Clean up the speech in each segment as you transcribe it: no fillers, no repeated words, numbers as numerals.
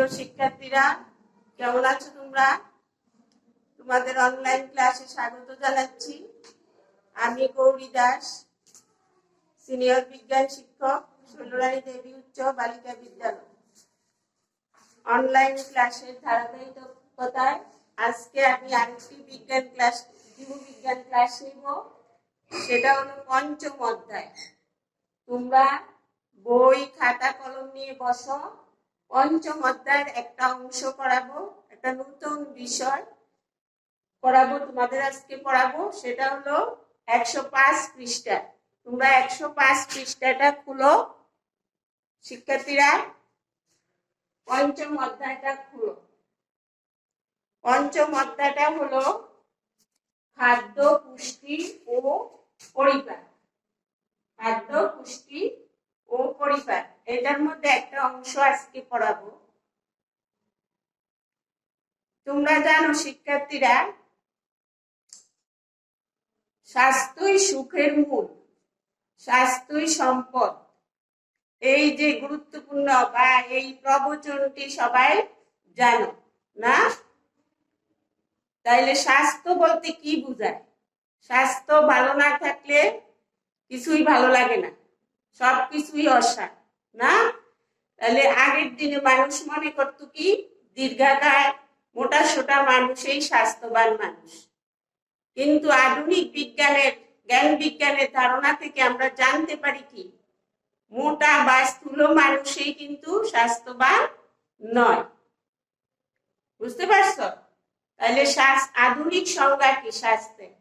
প্রিয় শিক্ষার্থীরা, কেমন আছো তোমরা? তোমাদের অনলাইন ক্লাসে স্বাগত জানাচ্ছি। আমি গৌরী দাস, সিনিয়র বিজ্ঞান শিক্ষক, ষোলরানী দেবী উচ্চ বালিকা বিদ্যালয়। অনলাইন ক্লাসের ধারাবাহিকতায় আজকে আমি আরেকটি জীববিজ্ঞান ক্লাস নিব। সেটা হলো পঞ্চম অধ্যায়। তোমরা বই খাতা কলম নিয়ে বসো। পঞ্চম অধ্যায়ের একটা অংশ পড়াবো, একটা নতুন বিষয় পড়াবো, তোমাদের আজকে পড়াবো। সেটা হলো 105 পৃষ্ঠা। তোমরা 105 পৃষ্ঠাটা খুলো শিক্ষার্থীরা, পঞ্চম অধ্যায়টা খুলো। পঞ্চম অধ্যায়টা হলো খাদ্য, পুষ্টি ও পরিপাক। খাদ্য, পুষ্টি ও পরিপাক, এটার মধ্যে একটা অংশ আজকে পড়াবো। তোমরা জানো শিক্ষার্থীরা, স্বাস্থ্যই সুখের মূল, স্বাস্থ্যই সম্পদ। এই যে গুরুত্বপূর্ণ বা এই প্রবচনটি সবাই জানো না? তাইলে স্বাস্থ্য বলতে কি বোঝায়? স্বাস্থ্য ভালো না থাকলে কিছুই ভালো লাগে না, সবকিছুই অসার না? তাহলে আগের দিনে মানুষ মনে করতো কি, দীর্ঘাকায় মোটা সোটা মানুষই স্বাস্থ্যবান মানুষ। কিন্তু আধুনিক জ্ঞান বিজ্ঞানের ধারণা থেকে আমরা জানতে পারি কি, মোটা বা স্থূল মানুষই কিন্তু স্বাস্থ্যবান নয়। বুঝতে পারছো? তাহলে আধুনিক সংজ্ঞা কি স্বাস্থ্যের?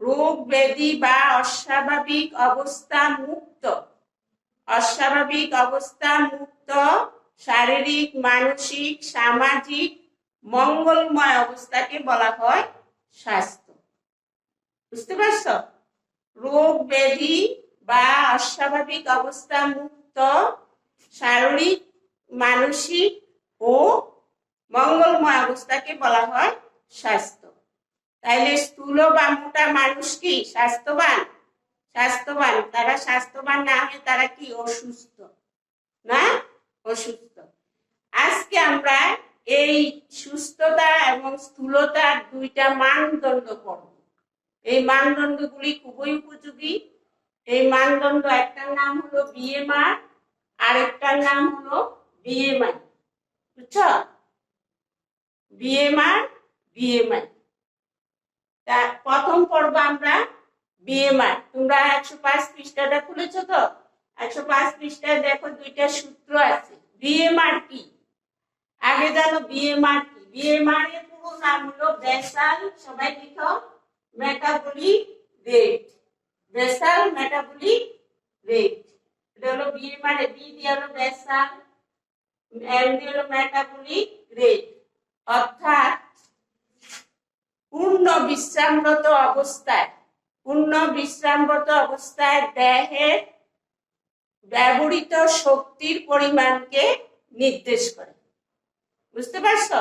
রোগ ব্যাধি বা অস্বাভাবিক অবস্থা মুক্ত শারীরিক, মানসিক, সামাজিক মঙ্গলময় অবস্থাকে বলা হয় স্বাস্থ্য। বুঝতে পারছো? রোগ ব্যাধি বা অস্বাভাবিক অবস্থা মুক্ত শারীরিক, মানসিক ও মঙ্গলময় অবস্থাকে বলা হয় স্বাস্থ্য। তাইলে স্থূল বা মোটা মানুষ কি স্বাস্থ্যবান? তারা স্বাস্থ্যবান না হয়ে তারা কি অসুস্থ না? অসুস্থ। আজকে আমরা এই সুস্থতা এবং স্থূলতার দুইটা মানদণ্ড পড়ব। এই মানদণ্ডগুলি খুবই উপযোগী। এই মানদণ্ড, একটার নাম হলো বিএমআর, আরেকটার নাম হলো বিএমআই। বুঝছো? বিএমআই। তা প্রথম পর্ব আমরা বিএমআর। তোমরা 105 পৃষ্ঠাটা খুলেছো তো? 105 পৃষ্ঠায় দেখো দুইটা সূত্র আছে। বিএমআর কি? আগে জানো বিএমআর কি? বিএমআর এর পুরো নাম হলো বেসাল, সবাই লিখো, metabolic rate. Basal metabolic rate, এটা হলো বিএমআর। বি দিয়ে হলো বেসাল, এম দিয়ে হলো মেটাবলিক রেট। অর্থাৎ পূর্ণ বিশ্রামরত অবস্থায় দেহের ব্যবহৃত শক্তির পরিমাণকে নির্দেশ করে। বুঝতে পারছো?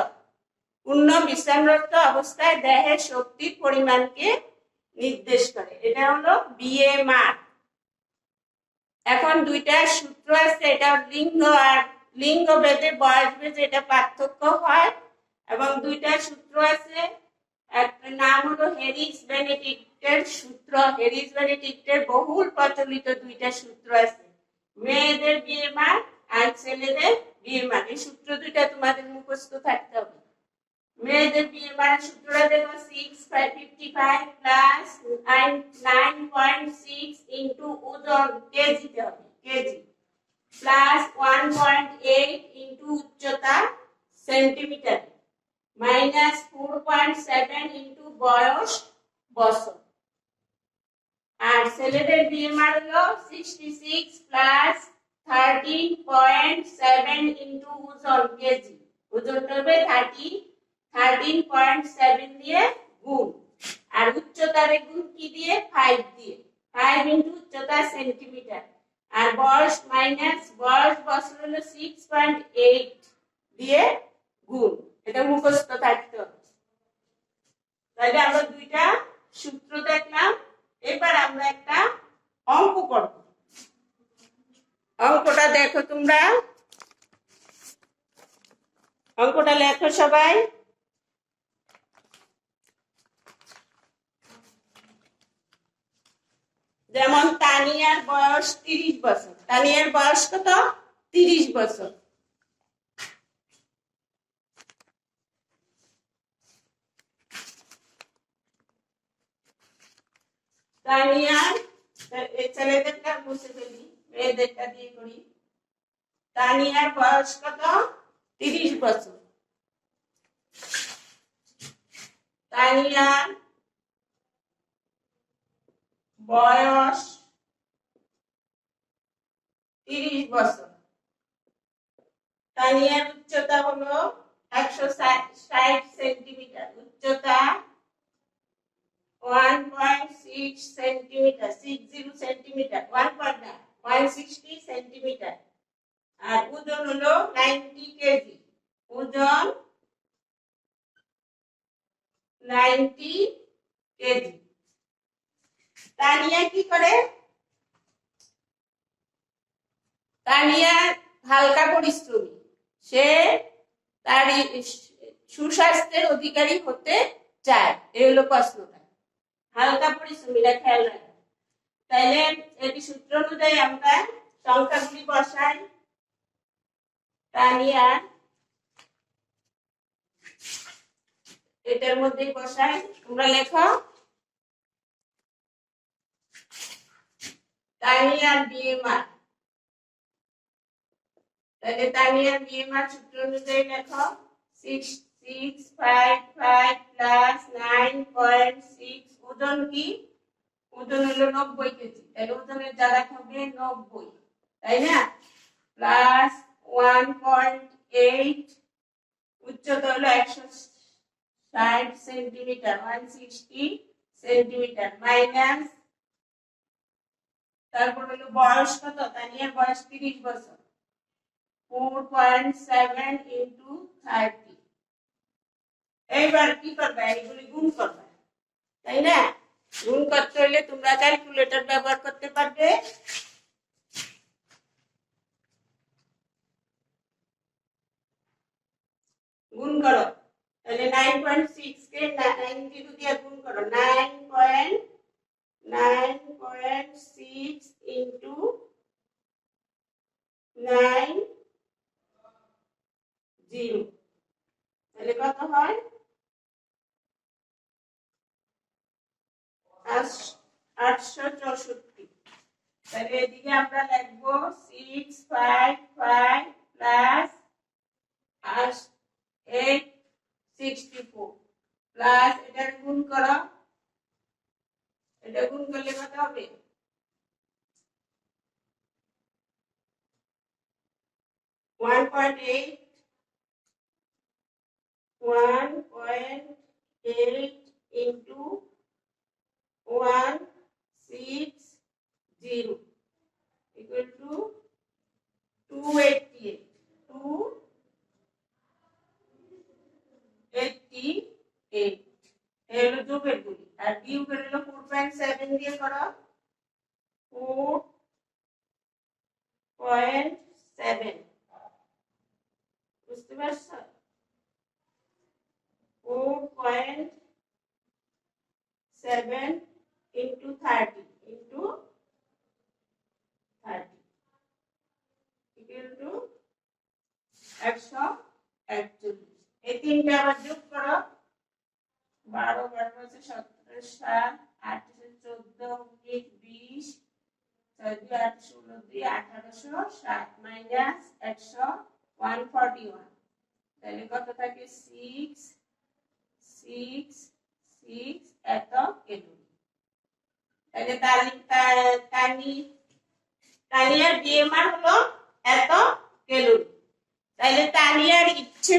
পূর্ণ বিশ্রামরত অবস্থায় দেহের শক্তির পরিমাণকে নির্দেশ করে, এটা হলো বিএমআর। এখন দুইটা সূত্র আছে, এটা লিঙ্গ ভেদে, বয়স ভেদে এটা পার্থক্য হয়। এবং দুইটা সূত্র আছে, একটা নাম হলো হ্যারিস-বেনেডিক্টের সূত্র। হ্যারিস-বেনেডিক্টের বহুল প্রচলিত দুইটা সূত্র আছে, মেয়েদের বিএমআর আর ছেলেদের বিএমআর। এই সূত্র দুইটা তোমাদের মুখস্থ থাকতে হবে। মেয়েদের বিএমআর সূত্রটা দেখো, 655 প্লাস 9.6 ইনটু ওজন, কেজিতে হবে, কেজি, প্লাস 1.8 ইনটু উচ্চতা সেন্টিমিটার, মাইনাস 4.7 ইনটু বয়স বছর। আর ছেলেদের বিএমআর হলো 66 প্লাস 13.7 ইনটু ওজন, কেজি, ওজনটা হবে 13.7 দিয়ে গুণ। আর উচ্চতার গুণ কি দিয়ে? 5 দিয়ে, 5 ইনটু উচ্চতা সেন্টিমিটার। আর বয়স বছর হলো 6.8 দিয়ে গুণ। এটা মুখস্থ থাকতে হবে। তাহলে আমরা দুইটা সূত্র দেখলাম। এবার আমরা একটা অঙ্ক করব। অঙ্কটা দেখো তোমরা, অঙ্কটা লেখো সবাই। যেমন তানিয়ার বয়স 30 বছর। তানিয়ার বয়স কত? 30 বছর। তানিয়ার, ছেলেদেরটা মুছে ফেলি, মেয়েদেরটা দিয়ে করি। তানিয়ার বয়স কত? 30 বছর। তানিয়ার বয়স 30 বছর। তানিয়ার উচ্চতা হলো 160 সেন্টিমিটার। উচ্চতা 1.6 সেন্টিমিটার, 60 সেন্টিমিটার, 160 সেন্টিমিটার। আর ওজন হলো 90 কেজি। ওজন 90 কেজি। তানিয়া কি করে? তানিয়া হালকা পরিশ্রমী। সে তার সুস্বাস্থ্যের অধিকারী হতে চায়। এই হলো প্রশ্নটা। হালকা পরিশ্রমীরা খেয়াল রাখে। তাইলে এটি সূত্র অনুযায়ী আমরা সংখ্যাগুলি বসাই। তানিয়া এটার মধ্যে বসাই, তোমরা লেখো। তানিয়ার বিএমআর, তাহলে তানিয়ার বিএমআর সূত্র অনুযায়ী লেখো 6655 প্লাস 9.6। ওজন কি? ওজন হলো 90 কেজি। তাহলে ওজনের জায়গা হবে 90, তাই না? প্লাস 1.8। উচ্চতা হলো 160 সেন্টিমিটার, 160 সেন্টিমিটার। মাইনাস, তারপর হলো বয়স কত? তানিয়ার বয়স 30 বছর। 4.7 ইন্টু 30। এইবার কি করবে? এগুলি গুণ করবে, তাই না? গুণ করতে হলে তোমরা ক্যালকুলেটর ব্যবহার করতে পারবে। গুণ করো, তাহলে 9.6 কে 90 দিয়ে গুণ করো। 9.6 ইন্টু 9 0, তাহলে কত হয়? 864। তাহলে এদিকে আমরা লিখবো 655 প্লাস 864 প্লাস এটা গুণ করো। এটা গুণ করলে কত হবে? 1.8 ইন্টু 160 equal to 288। 288 হলো যোগের গুলি। আর বিয়োগের হলো 4.7 দিয়ে করো। 4.7, বুঝতে পারছো? 4.7 ইন্টু 30 equal to 141। এই তিনটা আবার যোগ করো। 12 12 আছে 17 7 8 14 19 20 6 2 8 16 2 1807 মাইনাস 141। তাহলে কত থাকে? 6 6 6 এত ক্যালোরি। তাহলে তানিয়ার বিএমআর হলো এত ক্যালোরি। তাহলে তানিয়ার ইচ্ছে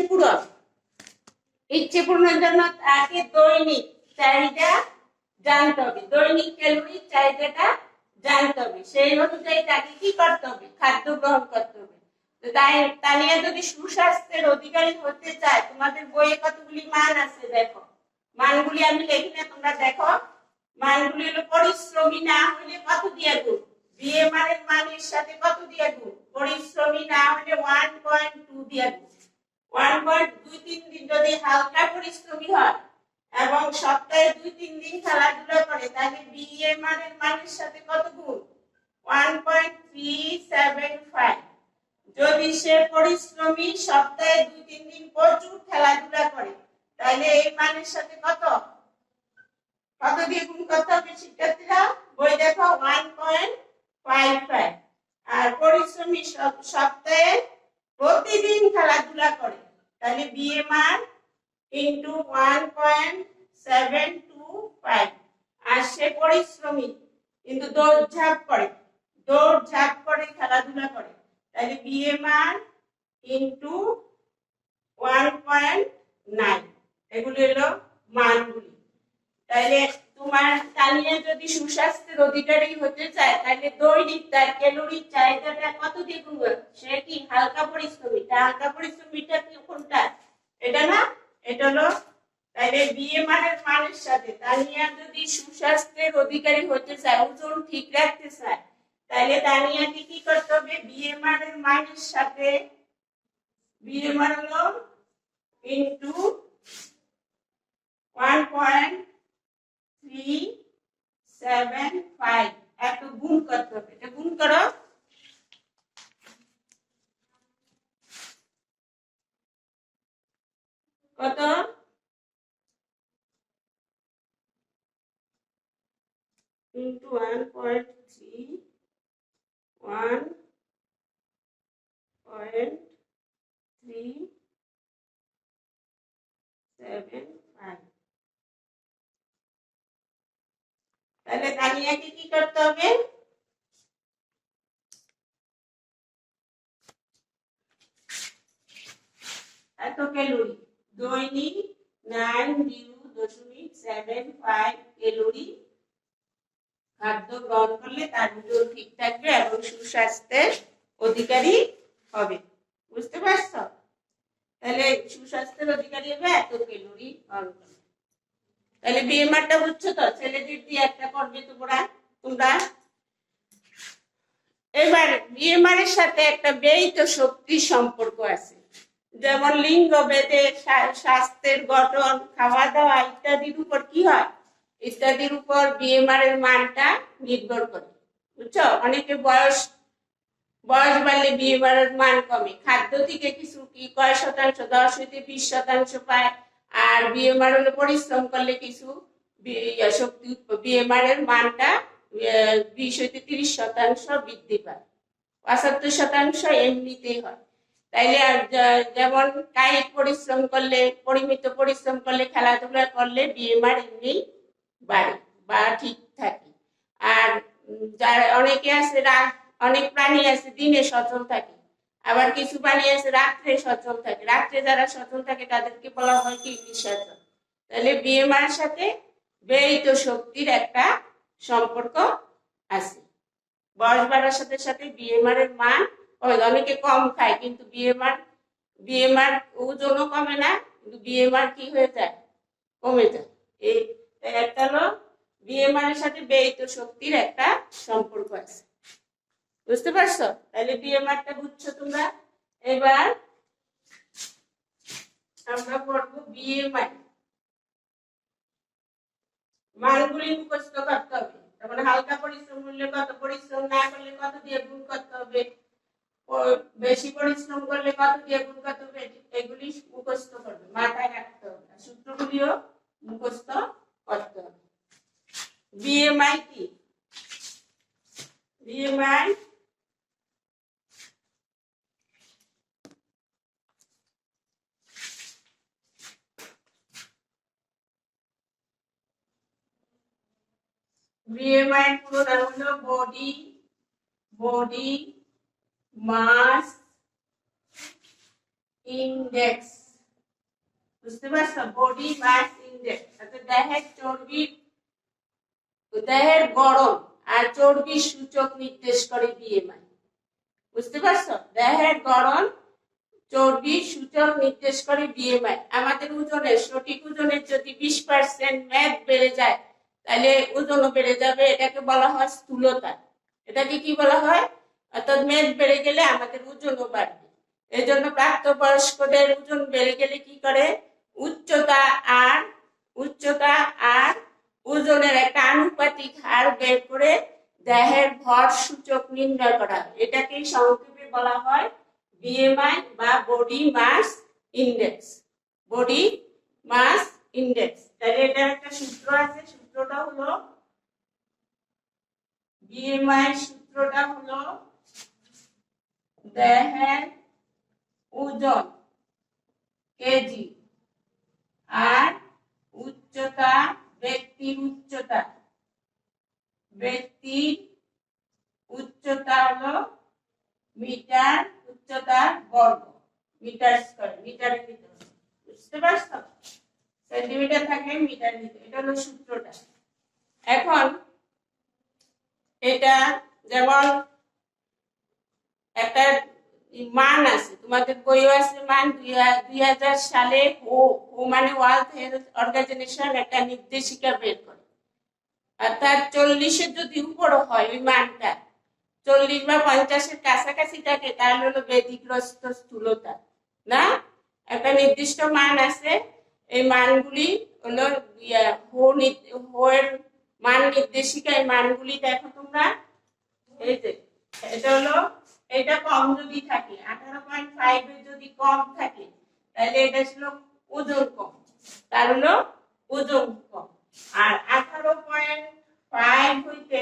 পূরণের জন্য তাকে দৈনিক চাহিদা জানতে হবে। দৈনিক ক্যালোরি চাহিদাটা জানতে হবে। সেই অনুযায়ী তাকে কি করতে হবে? খাদ্য গ্রহণ করতে হবে। তো তানিয়া যদি সুস্বাস্থ্যের অধিকারী হতে চায়, তোমাদের বইয়ে কতগুলি মান আছে দেখো। মানগুলি আমি লিখি না, তোমরা দেখো। মানগুলি হলো পরিশ্রমী না হলে কত দিয়ে গুণ? বিএমআর এর মানের সাথে কত দিয়ে গুণ? পরিশ্রমী না হলে 1.2 দিয়ে গুণ। 1.2-3 দিন যদি হালকা পরিশ্রমী হয় এবং সপ্তাহে 2-3 দিন খেলাধুলা করে, তাহলে বিএমআর এর মানের সাথে কত গুণ? 1.375। যদি সে পরিশ্রমী সপ্তাহে 2-3 দিন প্রচুর খেলাধুলা করে, তাহলে এই মানের সাথে কত কত দিয়ে গুণ করতে হবে শিক্ষার্থীরা? বই দেখো 1.55। আর পরিশ্রমী সপ্তাহে প্রতিদিন খেলাধুলা করে, তাহলে বিএমআর ইন্টু 1.725। আর সে পরিশ্রমী কিন্তু দৌড়ঝাঁপ করে খেলাধুলা করে, তাহলে বিএমআর ইন্টু 1.9। এগুলো হলো মানগুলি। তাহলে তোমার তানিয়া যদি সুস্বাস্থ্যের অধিকারী হতে চায়, তাহলে দৈনিক তার ক্যালোরির চাহিদাটা কত দিয়ে গুণ করবে? সে কি হালকা পরিশ্রমী? হালকা পরিশ্রমীটা কি কোনটা? এটা না, এটা হলো। তাহলে বিএমআর এর মানের সাথে তানিয়া যদি সুস্বাস্থ্যের অধিকারী হতে চায়, ওজন ঠিক রাখতে চায়, তাহলে তানিয়াকে কি করতে হবে? বিএমআর এর মানের সাথে বিএমআর হলো ইনটু 1.375 এত গুণ করতে হবে। এটা গুণ করো। কত? ইনটু 1.3 1.375। তাহলে তানিয়াকে কি করতে হবে? এত ক্যালোরি দৈনিক 90.75 ক্যালোরি খাদ্য গ্রহণ করলে তার ওজন ঠিক থাকবে এবং সুস্বাস্থ্যের অধিকারী হবে। বুঝতে পারছো? তাহলে সুস্বাস্থ্যের অধিকারী হবে এত ক্যালোরি গ্রহণ করলে। তাহলে বিএমআরটা বুঝছো তো? ছেলেদের দিয়ে একটা করবে তোমরা। এবার বিএমআর এর সাথে একটা ব্যয়িত শক্তির সম্পর্ক আছে, যেমন লিঙ্গ ভেদে, স্বাস্থ্যের গঠন, খাওয়া দাওয়া ইত্যাদির উপর কি হয়? ইত্যাদির উপর বিএমআর এর মানটা নির্ভর করে। বুঝছো? অনেকে বয়স বাড়লে বিএমআর এর মান কমে। খাদ্য থেকে কিছু কি কয় শতাংশ, 10 হইতে 20% পায়। আর বিএমআর হলে পরিশ্রম করলে কিছু শক্তি বিএমআর এর মানটা 20 হইতে 30% বৃদ্ধি পায়। 75% এমনিতেই হয়। তাইলে যেমন কায়িক পরিশ্রম করলে, পরিমিত পরিশ্রম করলে, খেলাধুলা করলে বিএমআর এমনি বাড়ে বা ঠিক থাকে। আর যারা অনেকে আছে, অনেক প্রাণী আছে দিনে সচল থাকে, আবার কিছু প্রাণী আছে রাত্রে সচল থাকে। রাত্রে যারা সচল থাকে তাদেরকে বলা হয় কি নিঃসচল। তাহলে বিএমআর সাথে ব্যয়িত শক্তির একটা সম্পর্ক আছে। বয়স বাড়ার সাথে সাথে বিএমআর এর মান অনেকে কম খায়, কিন্তু বিএমআর ওজনও কমে না, কিন্তু বিএমআর কি হয়ে যায়? কমে যায়। এই একটা হলো বিএমআর এর সাথে ব্যয়িত শক্তির একটা সম্পর্ক আছে। বুঝতে পারছো? তাহলে বিএমআরটা বুঝছো তোমরা। এবার আমরা পড়বো বিএমআই। মানগুলি মুখস্থ করতে হবে। যেমন হালকা পরিশ্রম করলে কত, পরিশ্রম না করলে কত দিয়ে গুণ করতে হবে, বেশি পরিশ্রম করলে কত দিয়ে গুণ করতে হবে, এগুলি মুখস্থ করবে, মাথায় রাখতে হবে, সূত্রগুলিও মুখস্থ করতে হবে। বিএমআই কি? বিএমআই বিএমআই পুরো নাম হলো বডি মাস ইন্ডেক্স। বুঝতে পারছো? বডি মাস ইন্ডেক্স দেহের চর্বি, দেহের গড়ন আর চর্বি সূচক নির্দেশ করে বিএমআই। বুঝতে পারছো? দেহের গড়ন, চর্বি সূচক নির্দেশ করে বিএমআই। আমাদের ওজনের, সঠিক ওজনের যদি 20% মেদ বেড়ে যায়, তাহলে ওজনও বেড়ে যাবে। এটাকে বলা হয় স্থূলতা। এটাকে কি বলা হয়? অর্থাৎ মেদ বেড়ে গেলে আমাদের ওজনও বাড়বে। এই জন্য প্রাপ্তবয়স্কদের ওজন বেড়ে গেলে কি করে, উচ্চতা আর উচ্চতা আর ওজনের একটা আনুপাতিক হার বের করে দেহের ভর সূচক নির্ণয় করা হয়। এটাকেই সংক্ষেপে বলা হয় বিএমআই বা body mass index. Body mass index. তাহলে এটার একটা সূত্র আছে, সূত্রটা হলো বিএমআই, সূত্রটা হলো দেহের ওজন কেজি আর উচ্চতা, ব্যক্তির উচ্চতা, ব্যক্তির উচ্চতা হলো মিটার, উচ্চতা বর্গ, মিটার স্কয়ার, মিটারে নিতে হবে, বুঝতে পারছো? সেন্টিমিটার থাকলে মিটার নিতে, এটা হলো সূত্রটা। এখন এটা যেমন একটা মান আছে, তোমাদের বইও আছে মান, 2000 সালে ও মানে ওয়ার্ল্ড হেলথ অর্গানাইজেশন একটা নির্দেশিকা বের করে, অর্থাৎ 40-এর যদি উপর হয় ওই মানটা, 40 বা 50-এর কাছাকাছি থাকে, তাহলে হলো ব্যাধিগ্রস্ত স্থূলতা। না, একটা নির্দিষ্ট মান আছে, এই মানগুলি হলো মান নির্দেশিকা। এই মানগুলি দেখো তোমরা, এই যে এটা হলো, এটা কম যদি থাকে, 18.5 এর যদি কম থাকে, তাহলে এটা ছিল ওজন কম, তার হলো ওজন কম। আর 18.5 হইতে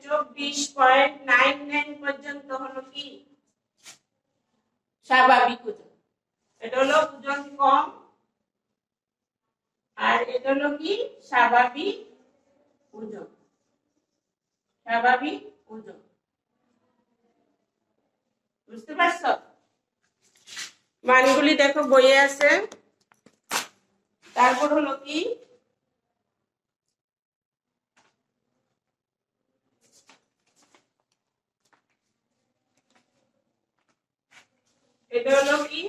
24.99 পর্যন্ত হলো কি স্বাভাবিক ওজন। এটা হলো ওজন কম, আর এটা হলো কি স্বাভাবিক ওজন। স্বাভাবিক ওজন, বুঝতে পারছো? মানগুলি দেখো বইয়ে আছে। তারপর হলো কি, এটা হলো কি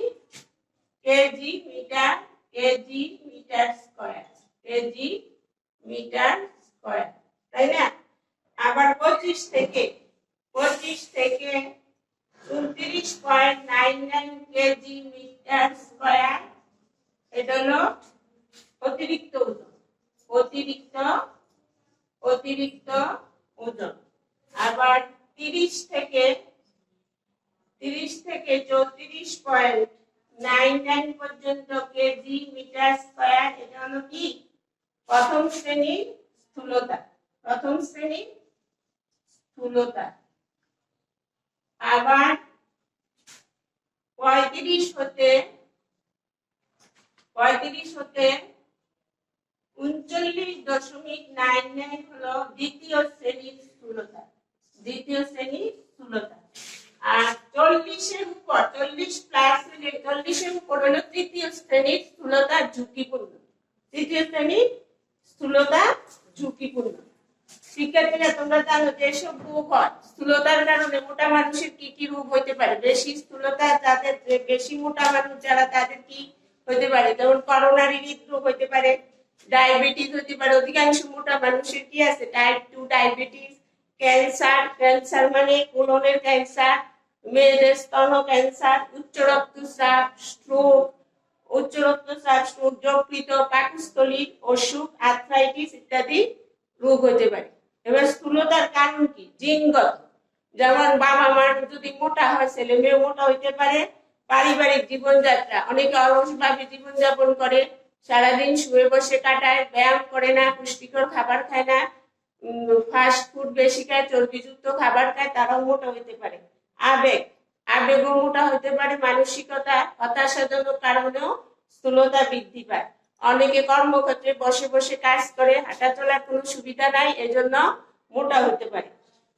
KG metre, KG metre square, KG metre square, তাই না? আবার 25 থেকে 29.99 কেজি মিটার স্কয়ার, এটা হলো অতিরিক্ত ওজন, অতিরিক্ত ওজন। আবার 30 থেকে 34.99 পর্যন্ত কেজি মিটার স্কয়ার, এটা হলো কি প্রথম শ্রেণীর স্থূলতা, প্রথম শ্রেণীর স্থূলতা। আবার 35 হতে 39.99 হলো দ্বিতীয় শ্রেণীর স্থূলতা, দ্বিতীয় শ্রেণীর স্থূলতা। আর 40-এর উপর, 40 প্লাস হলে 40-এর উপর হলো তৃতীয় শ্রেণীর স্থূলতা ঝুঁকিপূর্ণ, তৃতীয় শ্রেণীর স্থূলতা ঝুঁকিপূর্ণ। শিক্ষার্থীরা তোমরা জানো যে এসব রোগ হয় স্থূলতার কারণে। মোটা মানুষের কি কি রোগ হতে পারে? বেশি স্থূলতা যাদের, বেশি মোটা মানুষ যারা, তাদের কি হতে পারে? যেমন করোনারি হৃদরোগ হতে পারে, ডায়াবেটিস হতে পারে। অধিকাংশ মোটা মানুষের কি আছে? টাইপ 2 ডায়াবেটিস, ক্যান্সার, ক্যান্সার মানে কোলনের ক্যান্সার, মেয়েদের স্তন ক্যান্সার, উচ্চ রক্তচাপ, স্ট্রোক, যকৃত, পাকস্থলীর অসুখ, আর্থ্রাইটিস ইত্যাদি রোগ হতে পারে। এবার স্থূলতার কারণ কি? জিনগত, যেমন বাবা মার যদি মোটা হয়, ছেলে মেয়ে মোটা হইতে পারে। পারিবারিক জীবনযাত্রা, অনেকে অলসভাবে জীবনযাপন করে, সারাদিন শুয়ে বসে কাটায়, ব্যায়াম করে না, পুষ্টিকর খাবার খায় না, ফাস্ট ফুড বেশি খায়, চর্বিযুক্ত খাবার খায়, তারাও মোটা হইতে পারে। আবেগও মোটা হতে পারে। মানসিকতা, হতাশাজনক কারণেও স্থূলতা বৃদ্ধি পায়। অনেকে কর্মক্ষেত্রে বসে বসে কাজ করে, হাঁটা চলার কোনো সুবিধা নাই, এজন্য মোটা হতে পারে,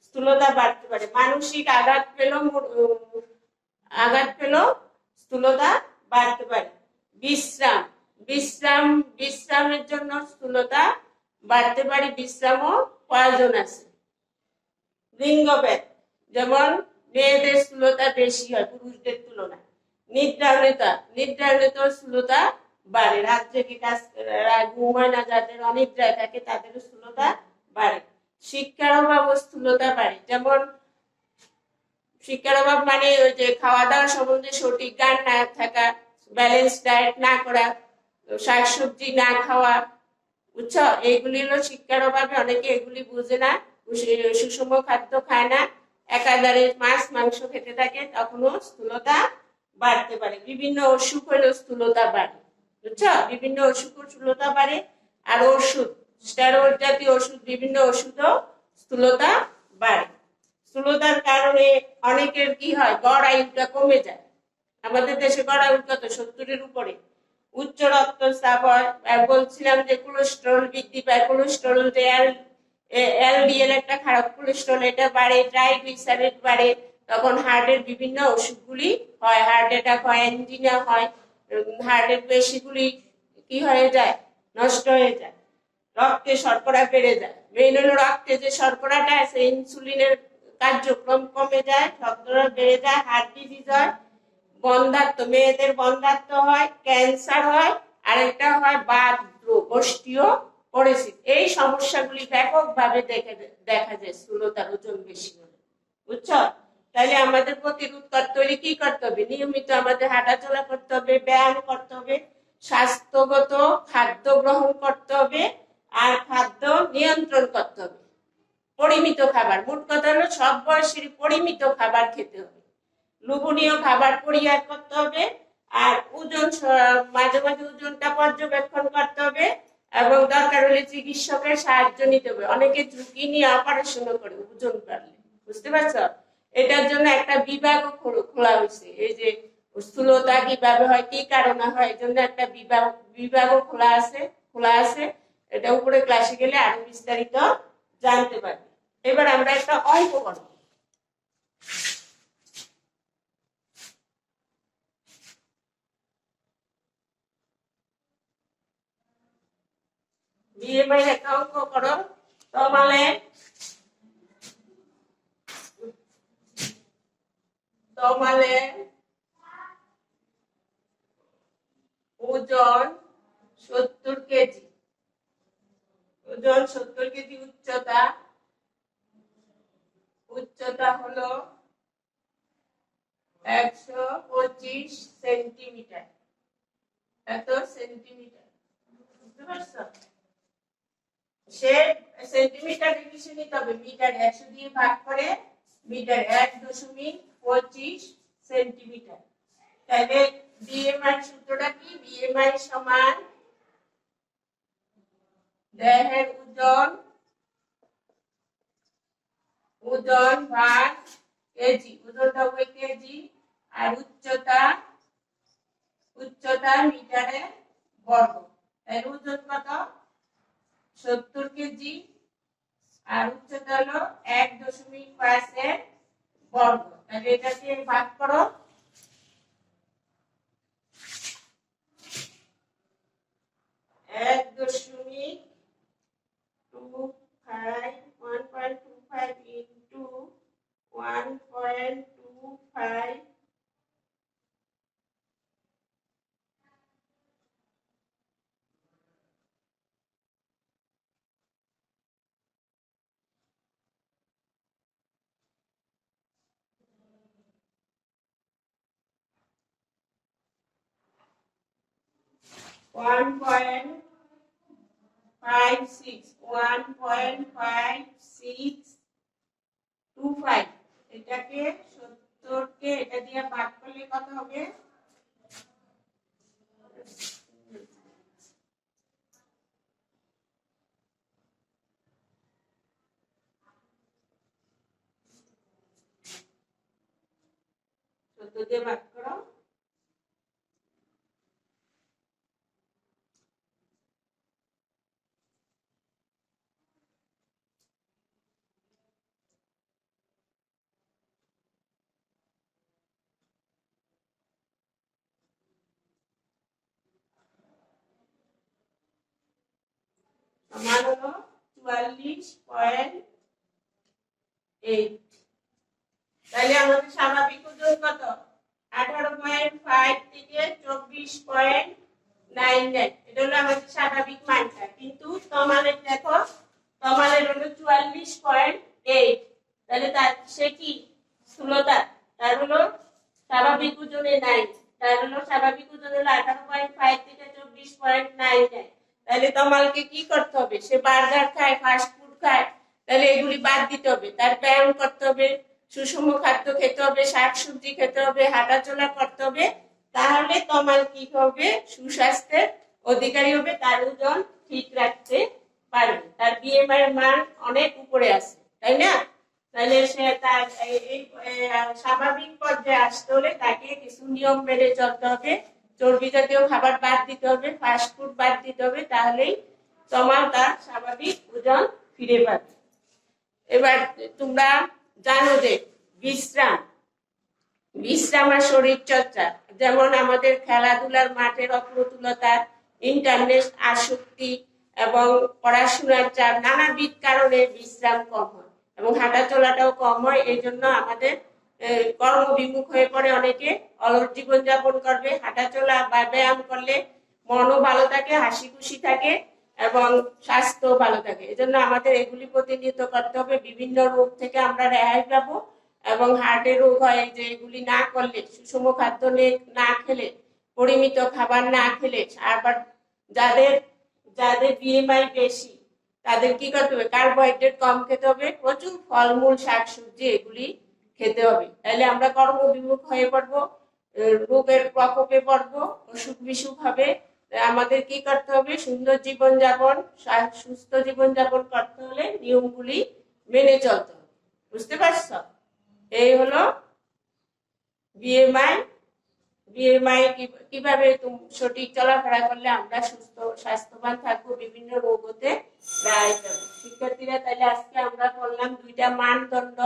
স্থূলতা বাড়তে পারে। মানসিক আঘাত পেল স্থূলতা বাড়তে পারে। বিশ্রামের জন্য স্থূলতা বাড়তে পারে, বিশ্রামও প্রয়োজন আছে। লিঙ্গভেদ, যেমন মেয়েদের স্থূলতা বেশি হয় পুরুষদের তুলনায়। নিদ্রাহীনতা স্থূলতা বাড়ে, রাত জেগে কাজ ঘুমায় না, যাদের অনিদ্রায় থাকে তাদের স্থূলতা বাড়ে। শিক্ষার অভাব স্থূলতা বাড়ে, যেমন শিক্ষার অভাব মানে ওই যে খাওয়া দাওয়া সম্বন্ধে সঠিক জ্ঞান না থাকা, ব্যালেন্স ডায়েট না করা, শাকসবজি না খাওয়া, বুঝছো? এইগুলি হলো শিক্ষার অভাবে, অনেকে এগুলি বুঝে না, সুষম খাদ্য খায় না, একাধারে মাছ মাংস খেতে থাকে, তখনও স্থূলতা বাড়তে পারে। বিভিন্ন অসুখ হলেও স্থূলতা বাড়ে, বুঝছো? বিভিন্ন অসুখ স্থূলতা বাড়ে। আর ওষুধ, স্টেরয়েড জাতীয় ওষুধ, বিভিন্ন ওষুধও স্থূলতা বাড়ে। স্থূলতার কারণে অনেকের কি হয়, গড় আয়ুটা কমে যায়। আমাদের দেশে গড় আয়ু কত? 70-এর উপরে। উচ্চ রক্তচাপ হয়, বলছিলাম যে কোলেস্টেরল বৃদ্ধি পায়, কোলেস্টেরল যে এলডিএল একটা খারাপ কোলেস্টেরল, এটা বাড়ে, ট্রাইগ্লিসারাইড বাড়ে, তখন হার্টের বিভিন্ন অসুখগুলি হয়, হার্ট অ্যাটাক হয়, অ্যাঞ্জিনা হয়, হার্টের পেশিগুলি কি হয়ে যায়, নষ্ট হয়ে যায়, রক্তে শর্করা বেড়ে যায়। মেইন হলো রক্তে যে শর্করাটা আছে, ইনসুলিনের কার্যক্রম কমে যায়, শর্করা বেড়ে যায়, হার্ট ডিজিজ হয়, বন্ধ্যাত্ব, মেয়েদের বন্ধ্যাত্ব হয়, ক্যান্সার হয়, আরেকটা হয় বাত রোগ, অস্টিও পরিস্থিতি। এই সমস্যাগুলি ব্যাপকভাবে দেখা যায় স্থূলতার, ওজন বেশি হলে, বুঝছো? তাহলে আমাদের প্রতিরোধ করতে হলে কি করতে হবে? নিয়মিত আমাদের হাঁটাচলা করতে হবে, ব্যায়াম করতে হবে, স্বাস্থ্যগত খাদ্য গ্রহণ করতে হবে, আর খাদ্য নিয়ন্ত্রণ করতে হবে, পরিমিত খাবার। মোট কথা হলো সব বয়সের পরিমিত খাবার খেতে হবে, লোভনীয় খাবার পরিহার করতে হবে, আর ওজন মাঝে মাঝে ওজনটা পর্যবেক্ষণ করতে হবে, এবং দরকার হলে চিকিৎসকের সাহায্য নিতে হবে। অনেকে ঝুঁকি নিয়ে অপারেশনও করে ওজন বাড়লে, বুঝতে পারছো? এটার জন্য একটা বিভাগও খোলা হয়েছে, এই যে স্থূলতা কিভাবে হয়, কি কারণে হয়, এই জন্য একটা বিভাগও খোলা আছে। এটা উপরে ক্লাসে গেলে আরো বিস্তারিত জানতে পারবে। এবার আমরা একটা অঙ্ক করব। বিএমআই একটা অঙ্ক করো। তমালে ওজন 70 কেজি, ওজন 70 কেজি, উচ্চতা হলো 125 সেন্টিমিটার, এত সেন্টিমিটার, বুঝতে পারছো? সে সেন্টিমিটার কিসে নিতে হবে? মিটার, 100 দিয়ে ভাগ করে মিটার, 1.25 সেন্টিমিটার। তাহলে বিএমআই সূত্রটা কি? বিএমআই সমান দেহের ওজন ভাগ কেজি, ওজনটা হবে কেজি, আর উচ্চতা মিটারে বর্গ। তাহলে ওজন কত? 70 কেজি, আর উচ্চতা হলো 1.5 এর বর্গ। তাহলে এটাকে ভাগ করো, 1.25 ইন্টু 1.25 1.56 এটাকে 70 কে এটা দিয়ে ভাগ করলে কত হবে? দিয়ে ভাগ করো, সমান হলো 44.8। তাহলে আমাদের স্বাভাবিক ওজন কত? 18.5 থেকে 24.99, এটা হলো আমাদের স্বাভাবিক মানটা। কিন্তু তমালের দেখো, তমালের হলো 44.8, তাহলে সে কি স্থূলতা? স্বাভাবিক ওজনে নাই, তার হলো স্বাভাবিক ওজন হলো 18.5 থেকে 24.99। তাহলে তমালকে কি করতে হবে? সে বার্গার খায়, ফাস্ট ফুড খায়, তাহলে এগুলি বাদ দিতে হবে। তার ব্যায়াম করতে হবে, সুষম খাদ্য খেতে হবে, শাকসবজি খেতে হবে, হাঁটাচলা করতে হবে। তাহলে তমাল কি হবে? সুস্বাস্থ্যের অধিকারী হবে, তার ওজন ঠিক রাখতে পারবে, তার বিএমআই এর মান অনেক উপরে আছে, তাই না? তাহলে সে তার স্বাভাবিক পর্যায়ে আসতে হলে তাকে কিছু নিয়ম মেনে চলতে হবে। চর্বি জাতীয় খাবার বাদ দিতে হবে, ফাস্ট ফুড বাদ দিতে হবে, তাহলেই তমাল তার স্বাভাবিক ওজন ফিরে পাবে। এবার তোমরা জানো যে বিশ্রাম আর শরীর চর্চা, যেমন আমাদের খেলাধুলার মাঠের অপ্রতুলতা, ইন্টারনেট আসক্তি এবং পড়াশোনার চাপ, নানাবিধ কারণে বিশ্রাম কম হয় এবং হাঁটা চলাটাও কম হয়। এই জন্য আমাদের কর্মবিমুখ হয়ে পড়ে অনেকে, অলস জীবনযাপন করবে। হাঁটা চলা বা ব্যায়াম করলে মনও ভালো থাকে, হাসি খুশি থাকে এবং স্বাস্থ্য ভালো থাকে। এজন্য আমাদের এগুলি প্রতিনিয়ত করতে হবে। বিভিন্ন রোগ থেকে আমরা রেহাই পাবো এবং হার্টের রোগ হয় যে এগুলি না করলে, সুষম খাদ্য না খেলে, পরিমিত খাবার না খেলে। আবার যাদের যাদের বিএমআই বেশি তাদের কি করতে হবে? কার্বোহাইড্রেট কম খেতে হবে, প্রচুর ফলমূল শাকসবজি এগুলি খেতে হবে। তাহলে আমরা কর্মবিমুখ হয়ে পড়বো, রোগের প্রকোপে পড়বো, অসুখ বিসুখ হবে। আমাদের কি করতে হবে? সুন্দর জীবনযাপন, সুস্থ জীবনযাপন করতে হলে নিয়মগুলি মেনে চলতে হবে। বুঝতে পারছো? এই হলো বিএমআই। বিএমআই কিভাবে সঠিক চলাফেরা করলে আমরা সুস্থ স্বাস্থ্যবান থাকবো, বিভিন্ন রোগ হতে রেহাই পাবো। শিক্ষার্থীরা, তাহলে আজকে আমরা বললাম দুইটা মানদণ্ড,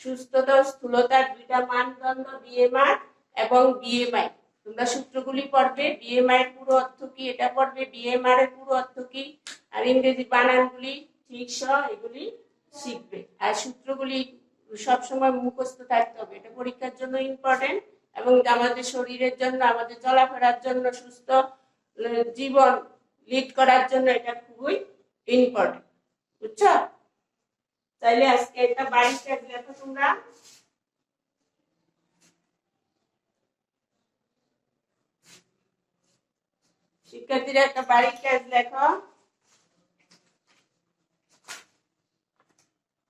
সুস্থতা স্থূলতার দুইটা মানদণ্ড, বিএমআই এবং বিএমআই। তোমরা সূত্রগুলি পড়বে, বিএমআই এর পুরো অর্থ কি এটা পড়বে, বিএমআই এর পুরো অর্থ কি, আর ইংরেজি বানানগুলি ঠিক সহ এগুলি শিখবে। আর সূত্রগুলি সবসময় মুখস্থ থাকতে হবে, এটা পরীক্ষার জন্য ইম্পর্টেন্ট এবং আমাদের শরীরের জন্য, আমাদের চলাফেরার জন্য, সুস্থ জীবন লিড করার জন্য এটা খুবই ইম্পর্টেন্ট। বুঝছো? তাইলে আজকে একটা বাড়ির কাজ লেখো তোমরা। শিক্ষার্থীরা একটা বাড়ির কাজ লেখো।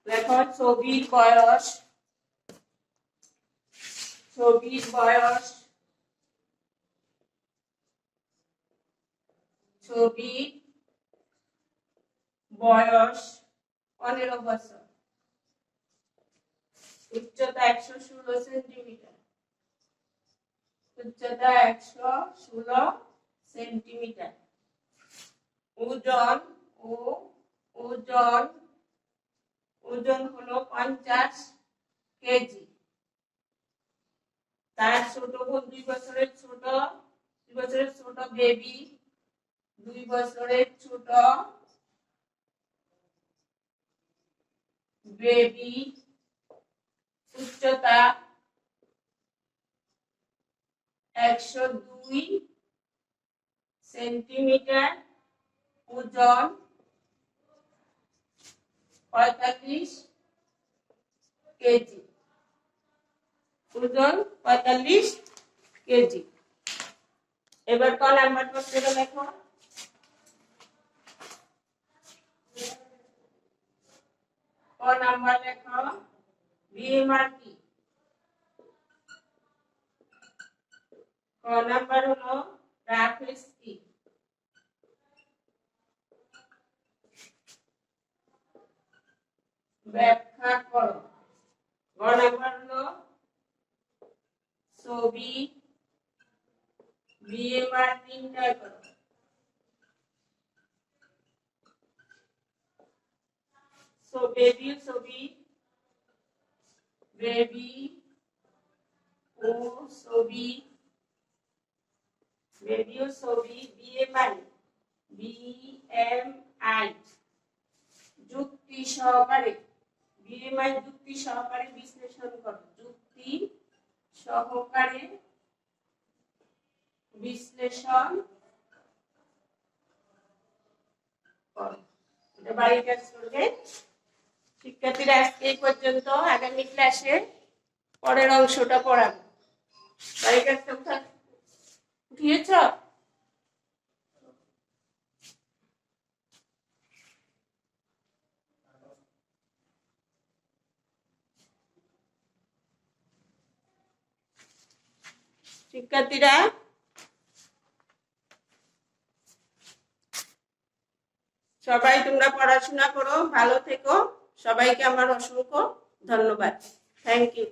লেখো ছবির বয়স, ছবির বয়স, ছবির বয়স 15 বছর, উচ্চতা 116 সেন্টিমিটার, উচ্চতা 116 সেন্টিমিটার, ওজন ওজন হলো 50 কেজি। তার ছোট বোন 2 বছরের ছোট বেবি, 2 বছরের ছোট বেবি, উচ্চতা 102 সেন্টিমিটার, ওজন 45 কেজি, ওজন 45 কেজি। এবার ক নাম্বার প্রশ্নটা লেখো। ক নাম্বার লেখো, বিএমআই কি? ক নাম্বার হলো রাফেজ কি? ব্যাখ্যা করো। গ নাম্বার হলো ছবি বিএমআই নির্ণয় করো। ছবি বেবি ও ছবি বিএমআই যুক্তি সহকারে, বিএমআই যুক্তি সহকারে বিশ্লেষণ করো। যুক্তি সহকারে বিশ্লেষণ করো। এটা বাড়ির কাজ করবে। শিক্ষার্থীরা, আজকে এই পর্যন্ত। আগামী ক্লাসে পরের অংশটা পড়াবো। ব্যারিকেডটা উঠিয়েছ? শিক্ষার্থীরা সবাই তোমরা পড়াশোনা করো, ভালো থেকো। সবাইকে আমার অসংখ্য ধন্যবাদ। Thank you.